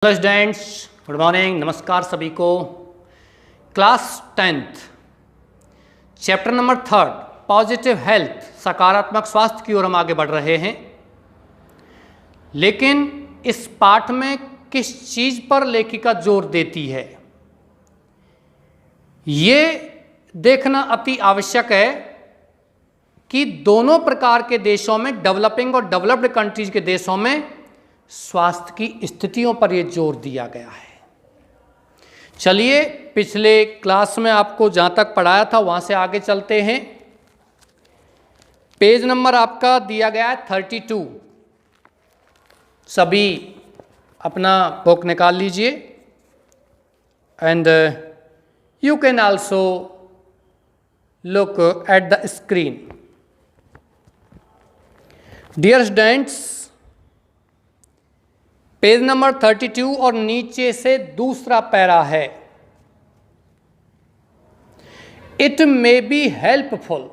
Hello students, good morning, नमस्कार सभी को। Class 10th chapter number 3 positive health, सकारात्मक स्वास्थ्य की ओर हम आगे बढ़ रहे हैं। लेकिन इस पाठ में किस चीज़ पर लेखिका जोर देती है, ये देखना अति आवश्यक है कि दोनों प्रकार के देशों में, डेवलपिंग और डेवलप्ड कंट्रीज के देशों में स्वास्थ्य की स्थितियों पर यह जोर दिया गया है। चलिए, पिछले क्लास में आपको जहां तक पढ़ाया था वहां से आगे चलते हैं। पेज नंबर आपका दिया गया है 32। सभी अपना बुक निकाल लीजिए and you can also look at the screen. Dear students, page number 32 और नीचे से दूसरा पैरा है। इट मे बी हेल्पफुल,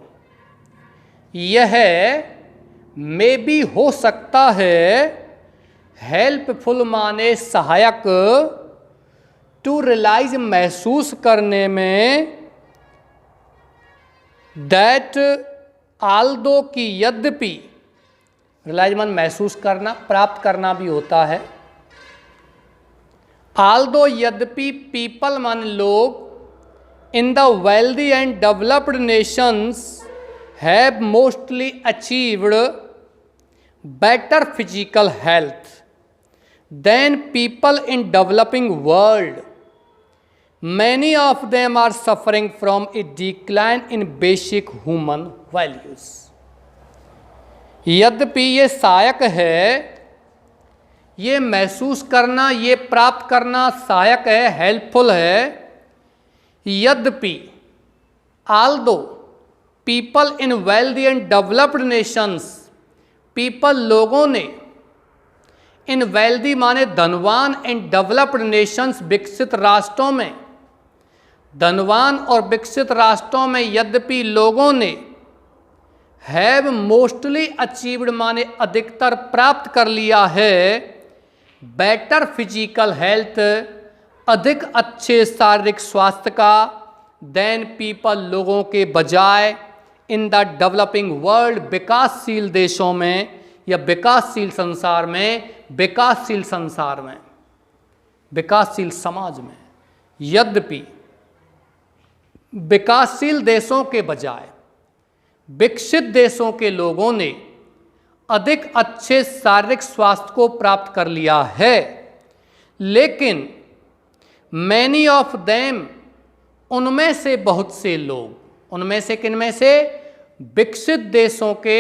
यह मे बी हो सकता है, हेल्पफुल माने सहायक, टू रियलाइज महसूस करने में, दैट आल्दो की यद्यपि, रियलाइज मान महसूस करना, प्राप्त करना भी होता है। आल्दो यद्यपि, पीपल मान लोग, in the wealthy and developed nations have mostly achieved better physical health than people in developing world, many of them are suffering from a decline in basic human values. यद्यपि ये सहायक है, ये महसूस करना, ये प्राप्त करना सहायक है, हेल्पफुल है। यद्यपि, Aldous people in wealthy and developed Nations, people लोगों ने, इन वेल्दी माने धनवान, एंड डेवलप्ड नेशंस विकसित राष्ट्रों में, धनवान और विकसित राष्ट्रों में यद्यपि लोगों ने, हैव मोस्टली अचीव्ड माने अधिकतर प्राप्त कर लिया है, बेटर फिजिकल हेल्थ, अधिक अच्छे शारीरिक स्वास्थ्य का, देन पीपल लोगों के बजाय, इन द डेवलपिंग वर्ल्ड विकासशील देशों में या विकासशील संसार में, विकासशील संसार में, विकासशील समाज में। यद्यपि विकासशील देशों के बजाय विकसित देशों के लोगों ने अधिक अच्छे शारीरिक स्वास्थ्य को प्राप्त कर लिया है, लेकिन मैनी ऑफ देम, उनमें से बहुत से लोग, उनमें से किनमें से, विकसित देशों के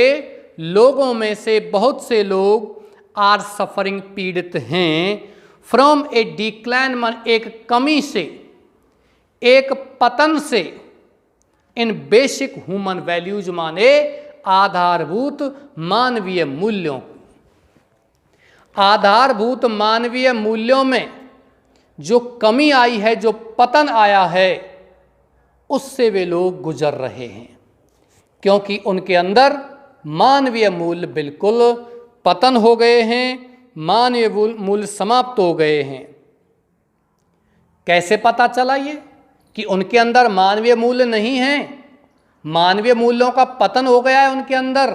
लोगों में से बहुत से लोग आर सफरिंग, पीड़ित हैं, फ्रॉम ए डिक्लाइन मान एक कमी से, एक पतन से, इन बेसिक ह्यूमन वैल्यूज माने आधारभूत मानवीय मूल्यों, आधारभूत मानवीय मूल्यों में जो कमी आई है, जो पतन आया है, उससे वे लोग गुजर रहे हैं, क्योंकि उनके अंदर मानवीय मूल्य बिल्कुल पतन हो गए हैं, मानवीय मूल्य समाप्त हो गए हैं। कैसे पता चला ये कि उनके अंदर मानवीय मूल्य नहीं है, मानवीय मूल्यों का पतन हो गया है उनके अंदर?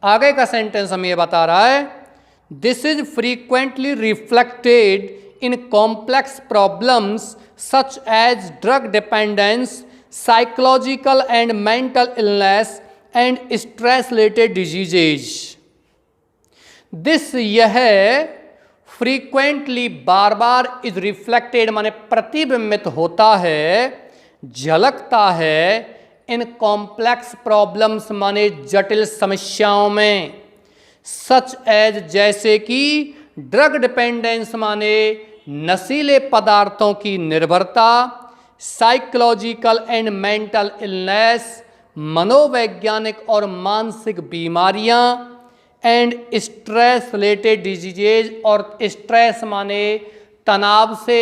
आगे का सेंटेंस हमें ये बता रहा है, this is frequently reflected in complex problems such as drug dependence, psychological and mental illness and stress related diseases. This, यह फ्रीक्वेंटली, बार बार, इज रिफ्लेक्टेड माने प्रतिबिंबित होता है, झलकता है, इन कॉम्प्लेक्स प्रॉब्लम्स माने जटिल समस्याओं में, सच एज जैसे कि, ड्रग डिपेंडेंस माने नशीले पदार्थों की निर्भरता, साइकोलॉजिकल एंड मेंटल इलनेस, मनोवैज्ञानिक और मानसिक बीमारियां, एंड स्ट्रेस रिलेटेड डिजीजेज, और स्ट्रेस माने तनाव से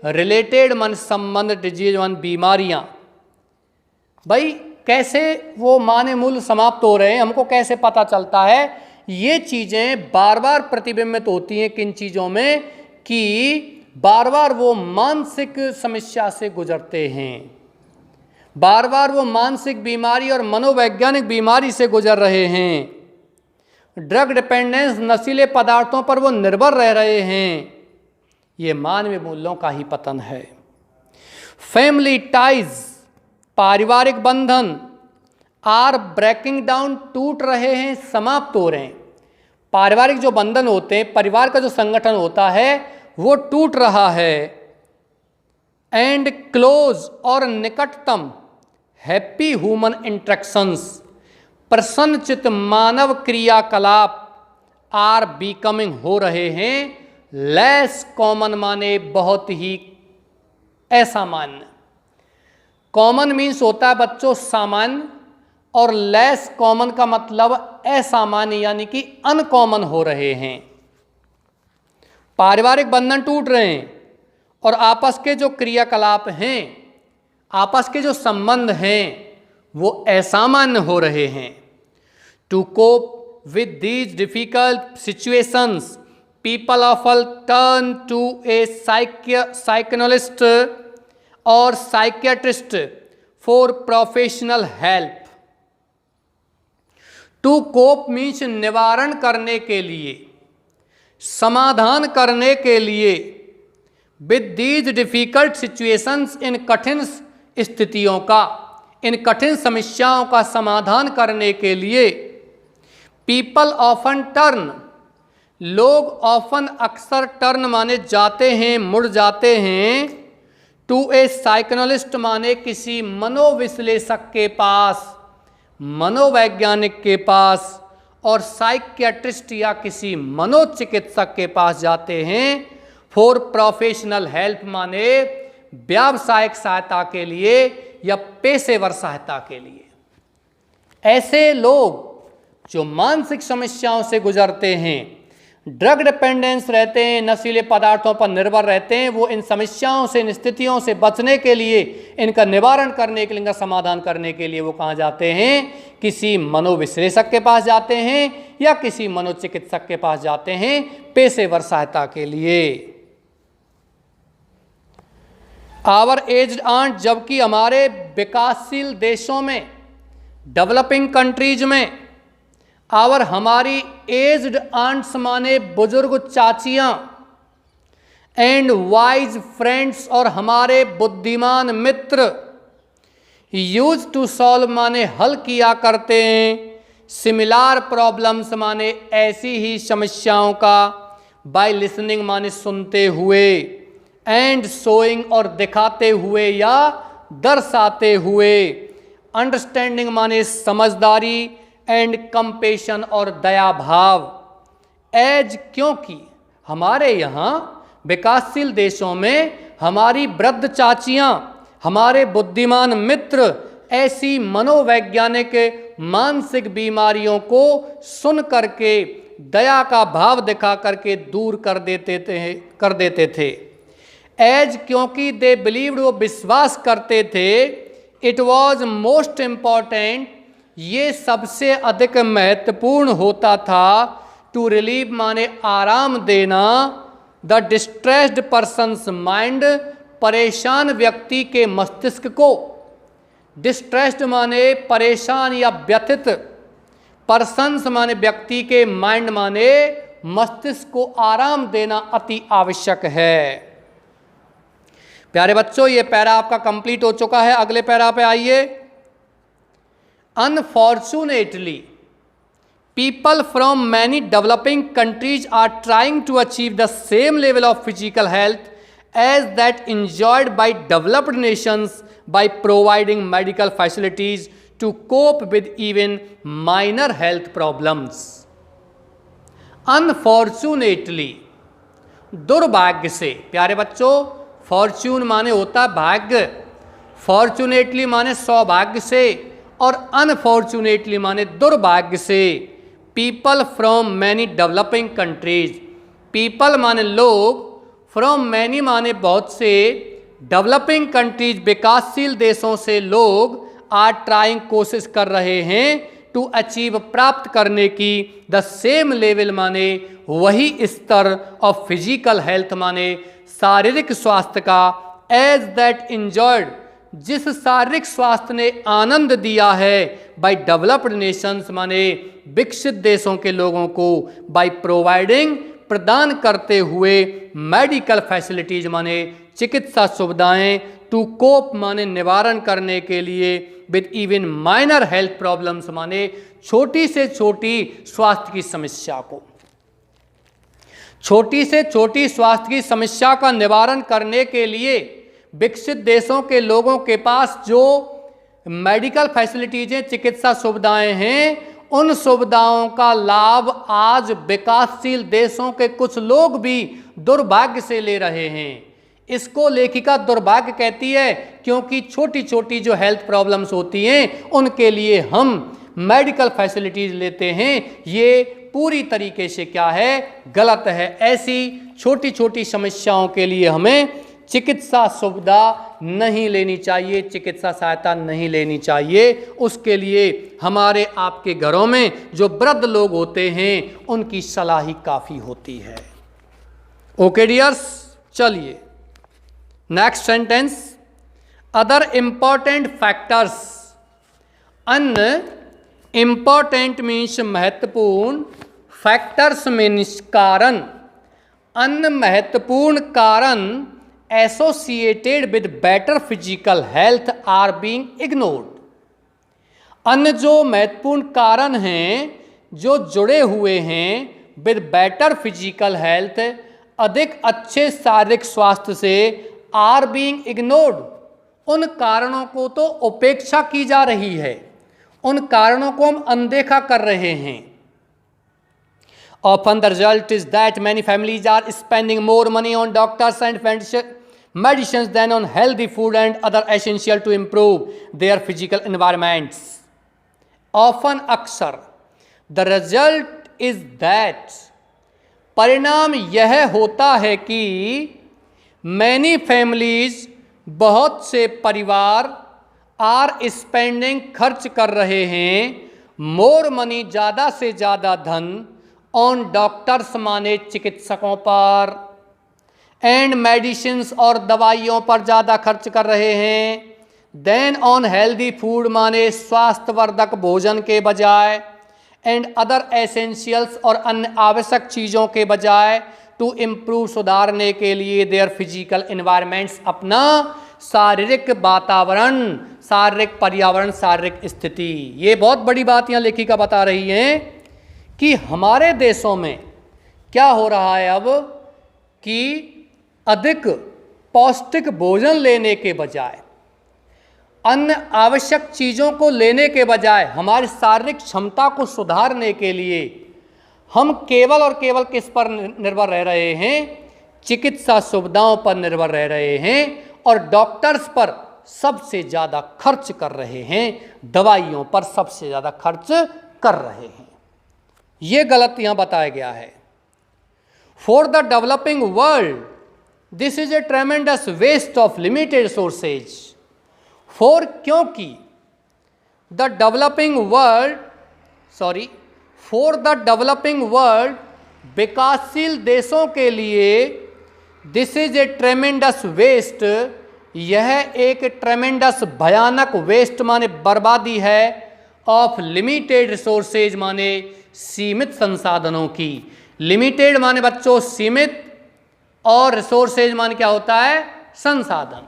रिलेटेड मन संबंध डिजीज मान बीमारियां। भाई कैसे वो मानवीय मूल्य समाप्त हो रहे हैं, हमको कैसे पता चलता है? ये चीज़ें बार बार प्रतिबिंबित होती हैं किन चीज़ों में कि बार बार वो मानसिक समस्या से गुजरते हैं, बार बार वो मानसिक बीमारी और मनोवैज्ञानिक बीमारी से गुजर रहे हैं। ड्रग डिपेंडेंस, नशीले पदार्थों पर वो निर्भर रह रहे हैं। ये मानवीय मूल्यों का ही पतन है। फैमिली टाइज, पारिवारिक बंधन आर ब्रेकिंग डाउन, टूट रहे हैं, समाप्त हो रहे हैं। पारिवारिक जो बंधन होते हैं, परिवार का जो संगठन होता है वो टूट रहा है। एंड क्लोज, और निकटतम हैप्पी ह्यूमन इंटरेक्शंस, प्रसन्नचित मानव क्रियाकलाप आर बिकमिंग, हो रहे हैं लेस कॉमन, माने बहुत ही असामान्य। कॉमन मीन्स होता है बच्चों सामान्य, और लेस कॉमन का मतलब असामान्य यानी कि अनकॉमन हो रहे हैं। पारिवारिक बंधन टूट रहे हैं और आपस के जो क्रियाकलाप हैं, आपस के जो संबंध हैं वो असामान्य हो रहे हैं। To cope with these difficult situations, people often turn to a psychoanalyst और psychiatrist for professional help. To cope means निवारण करने के लिए, समाधान करने के लिए, विद दीज डिफिकल्ट सिचुएशंस, इन कठिन स्थितियों का, इन कठिन समस्याओं का समाधान करने के लिए। पीपल ऑफन टर्न, लोग ऑफन अक्सर, टर्न माने जाते हैं, मुड़ जाते हैं, टू ए साइकोएनालिस्ट माने किसी मनोविश्लेषक के पास, मनोवैज्ञानिक के पास, और साइकियाट्रिस्ट या किसी मनोचिकित्सक के पास जाते हैं। फॉर प्रोफेशनल हेल्प माने व्यावसायिक सहायता के लिए या पेशेवर सहायता के लिए। ऐसे लोग जो मानसिक समस्याओं से गुजरते हैं, ड्रग डिपेंडेंस रहते हैं, नशीले पदार्थों पर निर्भर रहते हैं, वो इन समस्याओं से, इन स्थितियों से बचने के लिए, इनका निवारण करने के लिए, इनका समाधान करने के लिए वो कहाँ जाते हैं? किसी मनोविश्लेषक के पास जाते हैं या किसी मनोचिकित्सक के पास जाते हैं पेशेवर सहायता के लिए। आवर एज्ड आंट, जबकि हमारे विकासशील देशों में, डेवलपिंग कंट्रीज में, आवर हमारी एज्ड आंट्स माने बुजुर्ग चाचियां, एंड वाइज फ्रेंड्स और हमारे बुद्धिमान मित्र, यूज टू सॉल्व माने हल किया करते हैं, सिमिलर प्रॉब्लम्स माने ऐसी ही समस्याओं का, बाय लिसनिंग माने सुनते हुए, एंड शोइंग और दिखाते हुए या दर्शाते हुए, अंडरस्टैंडिंग माने समझदारी, एंड कंपेशन और दया भाव। एज, क्योंकि हमारे यहाँ विकासशील देशों में हमारी वृद्ध चाचियाँ, हमारे बुद्धिमान मित्र ऐसी मनोवैज्ञानिक मानसिक बीमारियों को सुन करके, दया का भाव दिखा करके दूर कर देते थे। एज, क्योंकि दे बिलीव्ड, वो विश्वास करते थे, इट वॉज मोस्ट इम्पॉर्टेंट, ये सबसे अधिक महत्वपूर्ण होता था, टू रिलीव माने आराम देना, द डिस्ट्रेस्ड पर्सन्स माइंड, परेशान व्यक्ति के मस्तिष्क को, डिस्ट्रेस्ड माने परेशान या व्यथित, पर्सन्स माने व्यक्ति के, माइंड माने मस्तिष्क को आराम देना अति आवश्यक है। प्यारे बच्चों, ये पैरा आपका कंप्लीट हो चुका है। अगले पैरा पे आइए। Unfortunately, people from many developing countries are trying to achieve the same level of physical health as that enjoyed by developed nations by providing medical facilities to cope with even minor health problems. Unfortunately, दुर्भाग्य से। प्यारे बच्चों, Fortune माने होता है भाग्य, fortunately माने सौभाग्य से, और अनफॉर्चुनेटली माने दुर्भाग्य से। People from many developing countries, people माने लोग, फ्रॉम मैनी माने बहुत से, डेवलपिंग कंट्रीज विकासशील देशों से लोग, आर ट्राइंग कोशिश कर रहे हैं, टू अचीव प्राप्त करने की द सेम लेवल माने वही स्तर ऑफ फिजिकल हेल्थ माने शारीरिक स्वास्थ्य का एज दैट इंजॉयड जिस शारीरिक स्वास्थ्य ने आनंद दिया है बाय डेवलप्ड नेशंस माने विकसित देशों के लोगों को बाय प्रोवाइडिंग प्रदान करते हुए मेडिकल फैसिलिटीज माने चिकित्सा सुविधाएं टू कोप माने निवारण करने के लिए with even minor health problems माने छोटी से छोटी स्वास्थ्य की समस्या को, छोटी से छोटी स्वास्थ्य की समस्या का निवारण करने के लिए विकसित देशों के लोगों के पास जो मेडिकल फैसिलिटीज़ चिकित्सा सुविधाएं हैं उन सुविधाओं का लाभ आज विकासशील देशों के कुछ लोग भी दुर्भाग्य से ले रहे हैं। इसको लेखिका दुर्भाग्य कहती है क्योंकि छोटी छोटी जो हेल्थ प्रॉब्लम्स होती हैं उनके लिए हम मेडिकल फैसिलिटीज़ लेते हैं। ये पूरी तरीके से क्या है, गलत है। ऐसी छोटी छोटी समस्याओं के लिए हमें चिकित्सा सुविधा नहीं लेनी चाहिए, चिकित्सा सहायता नहीं लेनी चाहिए। उसके लिए हमारे आपके घरों में जो वृद्ध लोग होते हैं उनकी सलाह ही काफ़ी होती है। ओके डियर्स, चलिए next sentence. Other important factors, अन्य इंपॉर्टेंट मीन्स महत्वपूर्ण, फैक्टर्स मीन्स कारण, अन्य महत्वपूर्ण कारण associated with better physical health are being ignored. अन्य जो महत्वपूर्ण कारण हैं जो जुड़े हुए हैं विद बेटर फिजिकल हेल्थ, अधिक अच्छे शारीरिक स्वास्थ्य से, आर बीइंग इग्नोर्ड, उन कारणों को तो उपेक्षा की जा रही है, उन कारणों को हम अनदेखा कर रहे हैं। Often the result is that many families are spending more money on doctors and medicines than on healthy food and other essential to improve their physical environments. Often अक्सर the result is that, परिणाम यह होता है कि many families, बहुत से परिवार, are spending, खर्च कर रहे हैं, मोर मनी, ज़्यादा से ज़्यादा धन, ऑन डॉक्टर्स माने चिकित्सकों पर, एंड मेडिसिन्स और दवाइयों पर ज़्यादा खर्च कर रहे हैं, देन ऑन हेल्दी फूड माने स्वास्थ्यवर्धक भोजन के बजाय, एंड अदर एसेंशियल्स और अन्य आवश्यक चीज़ों के बजाय, टू इम्प्रूव, सुधारने के लिए देयर फिजिकल इन्वायरमेंट्स, अपना शारीरिक वातावरण, शारीरिक पर्यावरण, शारीरिक स्थिति। ये बहुत बड़ी बात यहाँ लेखिका बता रही है कि हमारे देशों में क्या हो रहा है अब कि अधिक पौष्टिक भोजन लेने के बजाय, अन्य आवश्यक चीज़ों को लेने के बजाय, हमारी शारीरिक क्षमता को सुधारने के लिए हम केवल और केवल किस पर निर्भर रह रहे हैं, चिकित्सा सुविधाओं पर निर्भर रह रहे हैं और डॉक्टर्स पर सबसे ज़्यादा खर्च कर रहे हैं, दवाइयों पर सबसे ज़्यादा खर्च कर रहे हैं। ये गलत यहाँ बताया गया है। For the developing world this is a tremendous waste of limited resources. For, क्योंकि the developing world, sorry, for the developing world, विकासशील देशों के लिए, this is a tremendous waste, यह एक ट्रेमेंडस भयानक वेस्ट माने बर्बादी है, ऑफ लिमिटेड रिसोर्सेज माने सीमित संसाधनों की। लिमिटेड माने बच्चों सीमित, और रिसोर्सेज माने क्या होता है, संसाधन।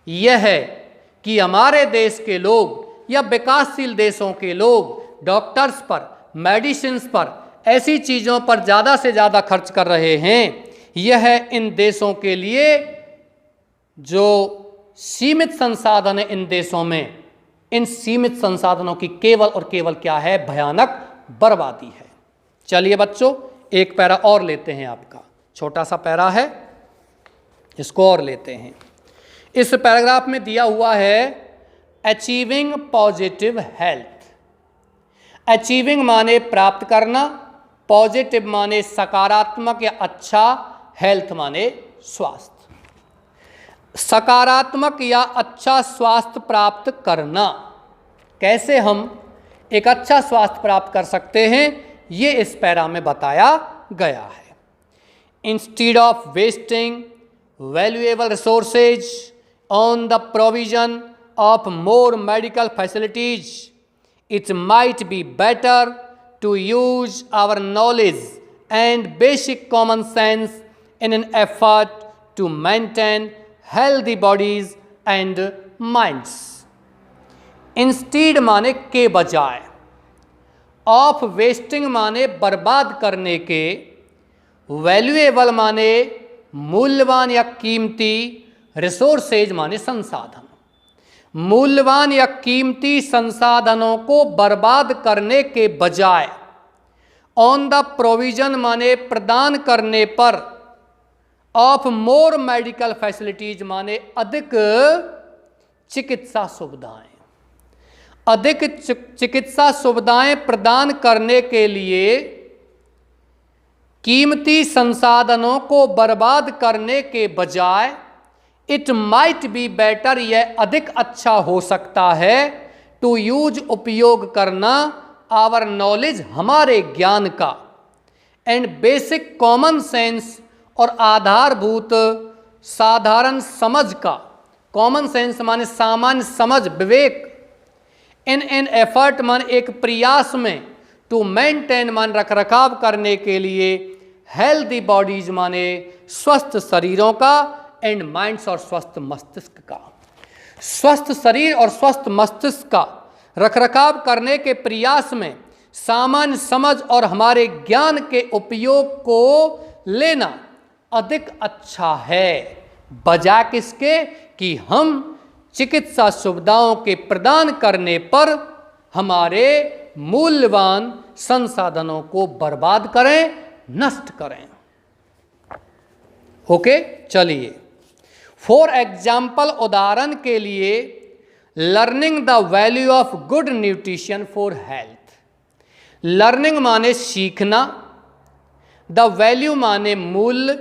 यह है कि हमारे देश के लोग या विकासशील देशों के लोग डॉक्टर्स पर, मेडिसिन्स पर, ऐसी चीज़ों पर ज़्यादा से ज़्यादा खर्च कर रहे हैं। यह इन देशों के लिए जो सीमित संसाधन है इन देशों में, इन सीमित संसाधनों की केवल और केवल क्या है, भयानक बर्बादी है। चलिए बच्चों एक पैरा और लेते हैं, आपका छोटा सा पैरा है, इसको और लेते हैं। इस पैराग्राफ में दिया हुआ है अचीविंग पॉजिटिव हेल्थ। अचीविंग माने प्राप्त करना, पॉजिटिव माने सकारात्मक या अच्छा, हेल्थ माने स्वास्थ्य। सकारात्मक या अच्छा स्वास्थ्य प्राप्त करना, कैसे हम एक अच्छा स्वास्थ्य प्राप्त कर सकते हैं, ये इस पैरा में बताया गया है। Instead of wasting valuable resources on the provision of more medical facilities, it might be better to use our knowledge and basic common sense in an effort to maintain healthy bodies and minds. Instead माने के बजाय, of wasting माने बर्बाद करने के, valuable माने मूल्यवान या कीमती, रिसोर्सेज माने संसाधन। मूल्यवान या कीमती संसाधनों को बर्बाद करने के बजाय, ऑन द प्रोविजन माने प्रदान करने पर, ऑफ मोर मेडिकल फैसिलिटीज माने अधिक चिकित्सा सुविधाएं, अधिक चिकित्सा सुविधाएं प्रदान करने के लिए कीमती संसाधनों को बर्बाद करने के बजाय, इट माइट बी बेटर, यह अधिक अच्छा हो सकता है, टू यूज उपयोग करना, आवर नॉलेज हमारे ज्ञान का, एंड बेसिक कॉमन सेंस और आधारभूत साधारण समझ का, कॉमन सेंस माने सामान्य समझ विवेक, इन एन एफर्ट मान एक प्रयास में, टू मेंटेन मान रख रखाव करने के लिए, हेल्दी बॉडीज माने स्वस्थ शरीरों का, एंड माइंड्स और स्वस्थ मस्तिष्क का, स्वस्थ शरीर और स्वस्थ मस्तिष्क का रखरखाव करने के प्रयास में सामान्य समझ और हमारे ज्ञान के उपयोग को लेना अधिक अच्छा है, बजाय किसके कि हम चिकित्सा सुविधाओं के प्रदान करने पर हमारे मूल्यवान संसाधनों को बर्बाद करें, नष्ट करें। ओके, चलिए। फॉर एग्जाम्पल, उदाहरण के लिए, learning the value of good nutrition for health. Learning माने सीखना, द वैल्यू माने मूल्य,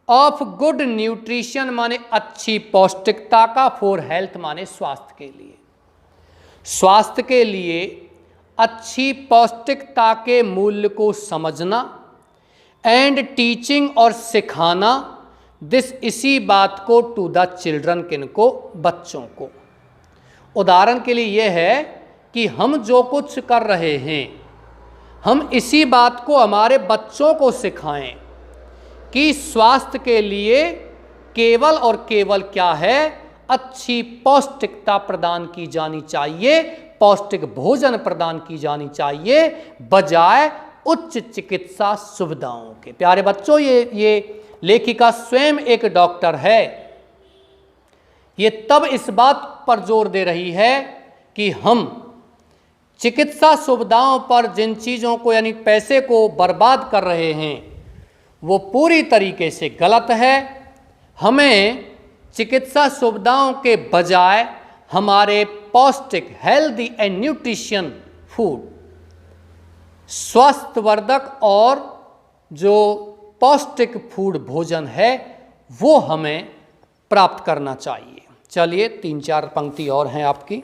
ऑफ गुड न्यूट्रिशन माने अच्छी पौष्टिकता का, फॉर हेल्थ माने स्वास्थ्य के लिए। स्वास्थ्य के लिए अच्छी पौष्टिकता के मूल्य को समझना, एंड टीचिंग और सिखाना दिस, इसी बात को, टू द चिल्ड्रन, किनको, बच्चों को। उदाहरण के लिए यह है कि हम जो कुछ कर रहे हैं, हम इसी बात को हमारे बच्चों को सिखाएं कि स्वास्थ्य के लिए केवल और केवल क्या है, अच्छी पौष्टिकता प्रदान की जानी चाहिए, पौष्टिक भोजन प्रदान की जानी चाहिए, बजाय उच्च चिकित्सा सुविधाओं के। प्यारे बच्चों, ये लेखिका स्वयं एक डॉक्टर है। ये तब इस बात पर जोर दे रही है कि हम चिकित्सा सुविधाओं पर जिन चीज़ों को यानी पैसे को बर्बाद कर रहे हैं वो पूरी तरीके से गलत है। हमें चिकित्सा सुविधाओं के बजाय हमारे पौष्टिक, हेल्दी एंड न्यूट्रिशन फूड, स्वास्थ्यवर्धक और जो पौष्टिक फूड भोजन है वो हमें प्राप्त करना चाहिए। चलिए 3-4 पंक्ति और हैं आपकी।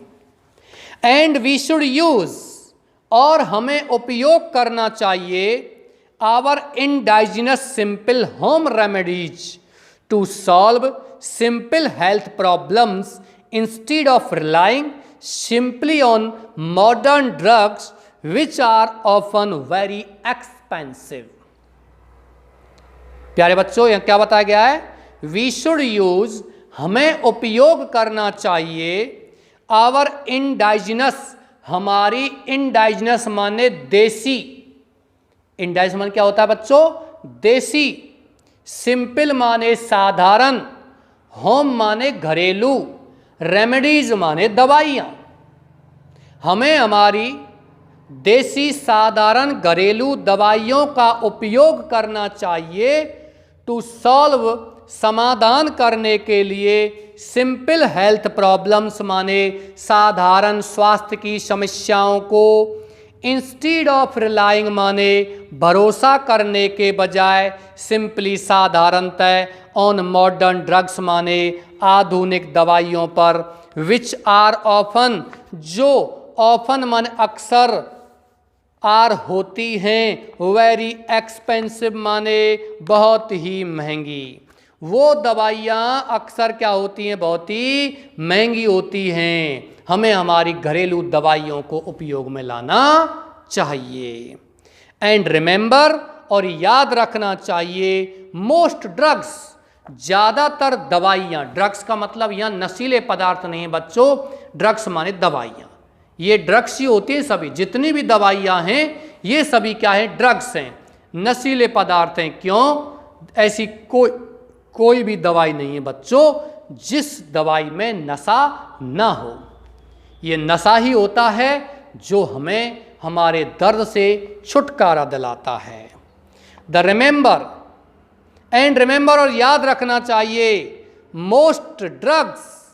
एंड वी शुड यूज, और हमें उपयोग करना चाहिए, our indigenous simple home remedies to solve simple health problems instead of relying simply on modern drugs which are often very expensive. प्यारे बच्चों, यहां क्या बताया गया है? वी शुड यूज, हमें उपयोग करना चाहिए, आवर इंडाइजिनस, हमारी इंडाइजिनस माने देसी, इंडाइजिनस माने क्या होता है बच्चों? देसी, सिंपल माने साधारण, होम माने घरेलू, रेमेडीज माने दवाइयाँ। हमें हमारी देसी साधारण घरेलू दवाइयों का उपयोग करना चाहिए टू सॉल्व, समाधान करने के लिए, सिंपल हेल्थ प्रॉब्लम्स माने साधारण स्वास्थ्य की समस्याओं को, इंस्टीड ऑफ रिलाइंग माने भरोसा करने के बजाय, सिंपली साधारणतः, ऑन मॉडर्न ड्रग्स माने आधुनिक दवाइयों पर, विच आर ऑफन, जो ऑफन माने अक्सर, आर होती हैं, वेरी एक्सपेंसिव माने बहुत ही महंगी। वो दवाइयाँ अक्सर क्या होती हैं, बहुत ही महंगी होती हैं। हमें हमारी घरेलू दवाइयों को उपयोग में लाना चाहिए। एंड रिमेंबर, और याद रखना चाहिए, मोस्ट ड्रग्स, ज़्यादातर दवाइयाँ, ड्रग्स का मतलब यहाँ नशीले पदार्थ नहीं है बच्चों, ड्रग्स माने दवाइयाँ, ये ड्रग्स ही होती हैं सभी, जितनी भी दवाइयाँ हैं ये सभी क्या है, ड्रग्स हैं, नशीले पदार्थ हैं। क्यों? ऐसी कोई भी दवाई नहीं है बच्चों जिस दवाई में नशा ना हो। ये नशा ही होता है जो हमें हमारे दर्द से छुटकारा दिलाता है। द रिमेंबर, एंड रिमेंबर, और याद रखना चाहिए, मोस्ट ड्रग्स,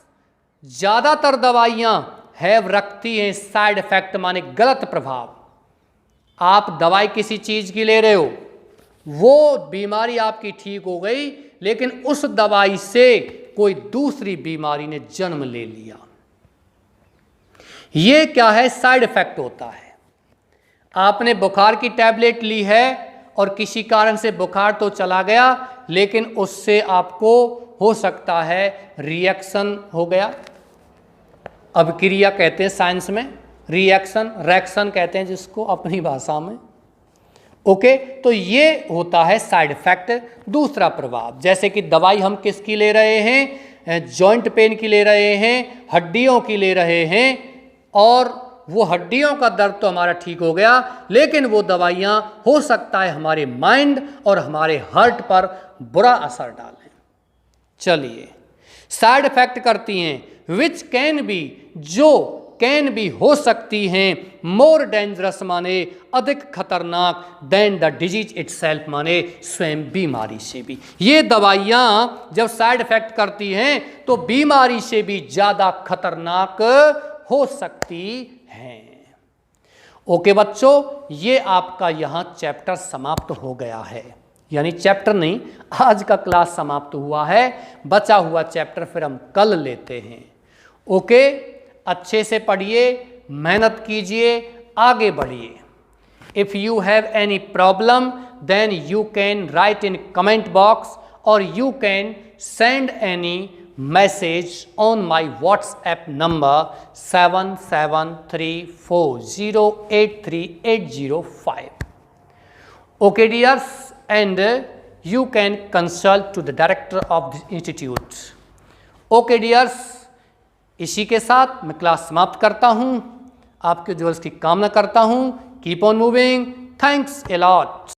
ज़्यादातर दवाइयाँ हैव रखती हैं साइड इफेक्ट माने गलत प्रभाव। आप दवाई किसी चीज़ की ले रहे हो, वो बीमारी आपकी ठीक हो गई, लेकिन उस दवाई से कोई दूसरी बीमारी ने जन्म ले लिया। ये क्या है, साइड इफेक्ट होता है। आपने बुखार की टैबलेट ली है और किसी कारण से बुखार तो चला गया, लेकिन उससे आपको हो सकता है रिएक्शन हो गया। अभिक्रिया कहते हैं साइंस में, रिएक्शन, रिएक्शन कहते हैं जिसको अपनी भाषा में। ओके, तो ये होता है साइड इफेक्ट, दूसरा प्रभाव। जैसे कि दवाई हम किसकी ले रहे हैं, जॉइंट पेन की ले रहे हैं, हड्डियों की ले रहे हैं, और वो हड्डियों का दर्द तो हमारा ठीक हो गया, लेकिन वो दवाइयाँ हो सकता है हमारे माइंड और हमारे हार्ट पर बुरा असर डालें। चलिए, साइड इफेक्ट करती हैं, विच कैन बी, जो कैन भी हो सकती हैं, मोर डेंजरस माने अधिक खतरनाक, देन द डिजीज इटसेल्फ माने स्वयं बीमारी से भी। ये दवाइयाँ जब साइड इफेक्ट करती हैं तो बीमारी से भी ज़्यादा खतरनाक हो सकती हैं। ओके बच्चों, ये आपका यहाँ चैप्टर समाप्त हो गया है, यानी चैप्टर नहीं, आज का क्लास समाप्त हुआ है। बचा हुआ चैप्टर फिर हम कल लेते हैं। ओके, अच्छे से पढ़िए, मेहनत कीजिए, आगे बढ़िए। If you have any problem then you can write in comment box, और you can send any message on my WhatsApp number 7734083805. Okay dears, and you can consult to the director of the institute. Okay dears, इसी के साथ मैं class समाप्त करता हूँ। आपके उज्ज्वल की कामना करता हूँ। Keep on moving. Thanks a lot.